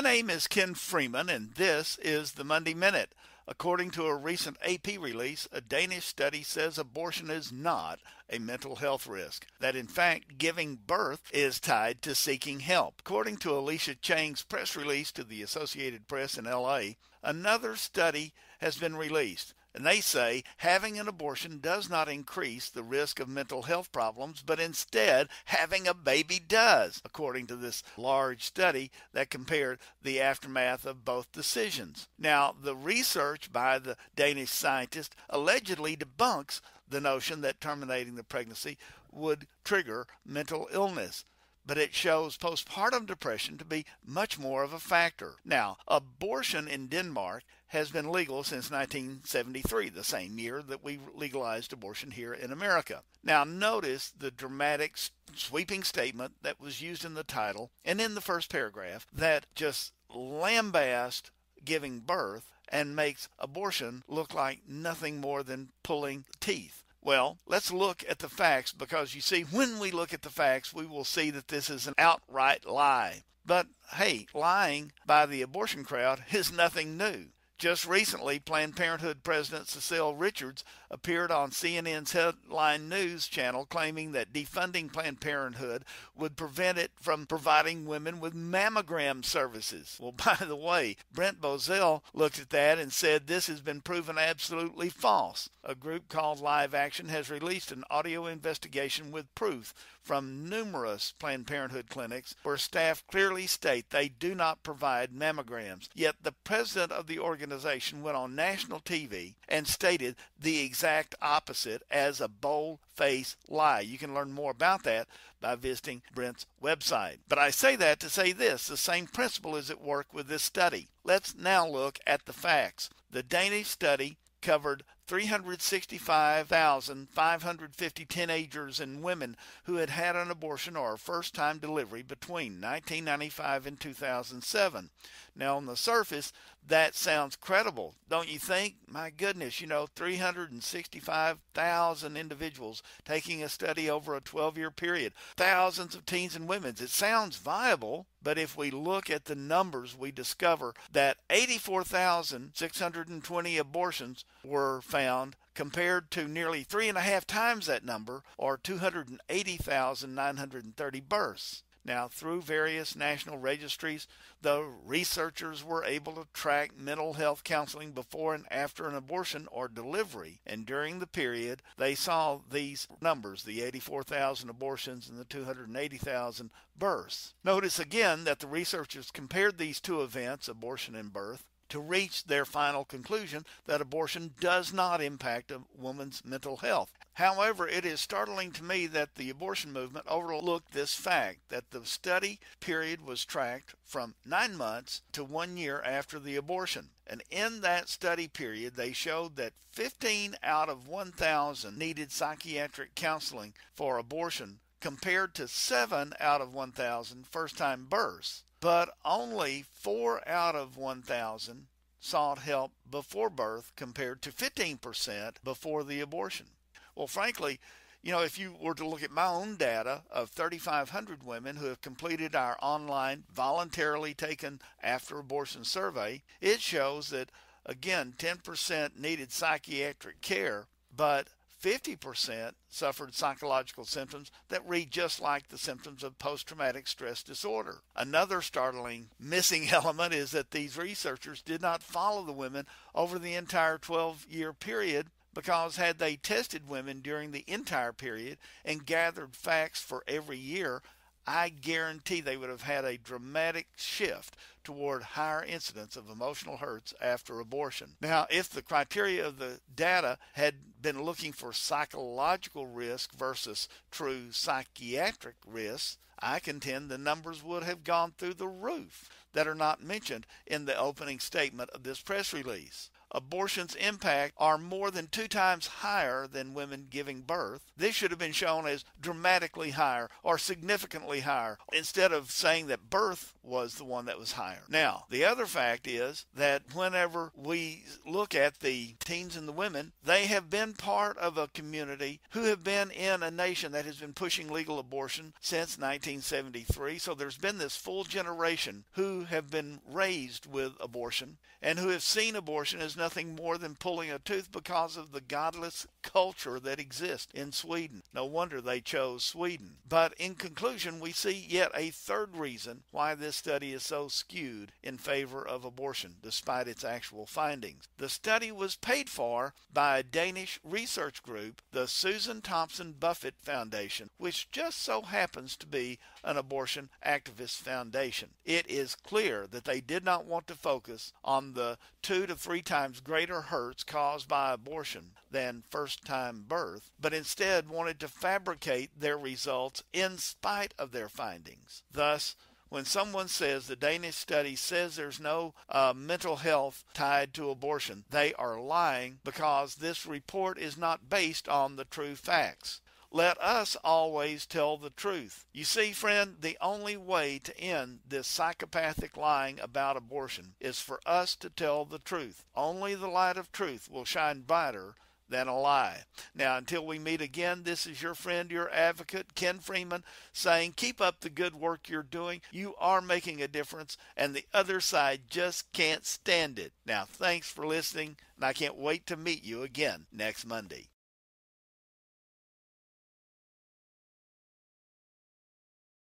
name is Ken Freeman, and this is the Monday Minute. According to a recent AP release, a Danish study says abortion is not a mental health risk, that in fact giving birth is tied to seeking help. According to Alicia Chang's press release to the Associated Press in LA, another study has been released. And they say having an abortion does not increase the risk of mental health problems, but instead having a baby does, according to this large study that compared the aftermath of both decisions. Now, the research by the Danish scientist allegedly debunks the notion that terminating the pregnancy would trigger mental illness, but it shows postpartum depression to be much more of a factor. Now, abortion in Denmark has been legal since 1973, the same year that we legalized abortion here in America. Now, notice the dramatic, sweeping statement that was used in the title and in the first paragraph that just lambasts giving birth and makes abortion look like nothing more than pulling teeth. Well, let's look at the facts, because you see, when we look at the facts, we will see that this is an outright lie. But hey, lying by the abortion crowd is nothing new. Just recently, Planned Parenthood President Cecile Richards appeared on CNN's Headline News channel claiming that defunding Planned Parenthood would prevent it from providing women with mammogram services. Well, by the way, Brent Bozell looked at that and said this has been proven absolutely false. A group called Live Action has released an audio investigation with proof from numerous Planned Parenthood clinics where staff clearly state they do not provide mammograms. Yet the president of the organization went on national TV and stated the exact opposite as a bold-faced lie. You can learn more about that by visiting Brent's website. But I say that to say this: the same principle is at work with this study. Let's now look at the facts. The Danish study covered 365,550 teenagers and women who had had an abortion or a first-time delivery between 1995 and 2007. Now, on the surface, that sounds credible, don't you think? My goodness, 365,000 individuals taking a study over a 12-year period, thousands of teens and women. It sounds viable. But if we look at the numbers, we discover that 84,620 abortions were found, compared to nearly 3.5 times that number, or 280,930 births. Now, through various national registries, the researchers were able to track mental health counseling before and after an abortion or delivery. And during the period, they saw these numbers, the 84,000 abortions and the 280,000 births. Notice again that the researchers compared these two events, abortion and birth, to reach their final conclusion that abortion does not impact a woman's mental health. However, it is startling to me that the abortion movement overlooked this fact, that the study period was tracked from 9 months to 1 year after the abortion. And in that study period, they showed that 15 out of 1,000 needed psychiatric counseling for abortion, compared to 7 out of 1,000 first-time births. But only 4 out of 1,000 sought help before birth, compared to 15% before the abortion. Well, frankly, if you were to look at my own data of 3,500 women who have completed our online voluntarily taken after abortion survey, it shows that, again, 10% needed psychiatric care, but 50% suffered psychological symptoms that read just like the symptoms of post-traumatic stress disorder. Another startling missing element is that these researchers did not follow the women over the entire 12-year period, because had they tested women during the entire period and gathered facts for every year, I guarantee they would have had a dramatic shift toward higher incidence of emotional hurts after abortion. Now, if the criteria of the data had been looking for psychological risk versus true psychiatric risks, I contend the numbers would have gone through the roof that are not mentioned in the opening statement of this press release. abortion's impact are more than 2 times higher than women giving birth. This should have been shown as dramatically higher or significantly higher, instead of saying that birth was the one that was higher. Now, the other fact is that whenever we look at the teens and the women, they have been part of a community who have been in a nation that has been pushing legal abortion since 1973. So there's been this full generation who have been raised with abortion and who have seen abortion as nothing more than pulling a tooth because of the godless culture that exists in Sweden. No wonder they chose Sweden. But in conclusion, we see yet a third reason why this study is so skewed in favor of abortion, despite its actual findings. The study was paid for by a Danish research group, the Susan Thompson Buffett Foundation, which just so happens to be an abortion activist foundation. It is clear that they did not want to focus on the 2 to 3 times greater hurts caused by abortion than first-time birth, but instead wanted to fabricate their results in spite of their findings. Thus, when someone says the Danish study says there's no mental health tied to abortion, they are lying, because this report is not based on the true facts. Let us always tell the truth. You see, friend, the only way to end this psychopathic lying about abortion is for us to tell the truth. Only the light of truth will shine brighter than a lie. Now, until we meet again, this is your friend, your advocate, Ken Freeman, saying keep up the good work you're doing. You are making a difference, and the other side just can't stand it. Now, thanks for listening, and I can't wait to meet you again next Monday.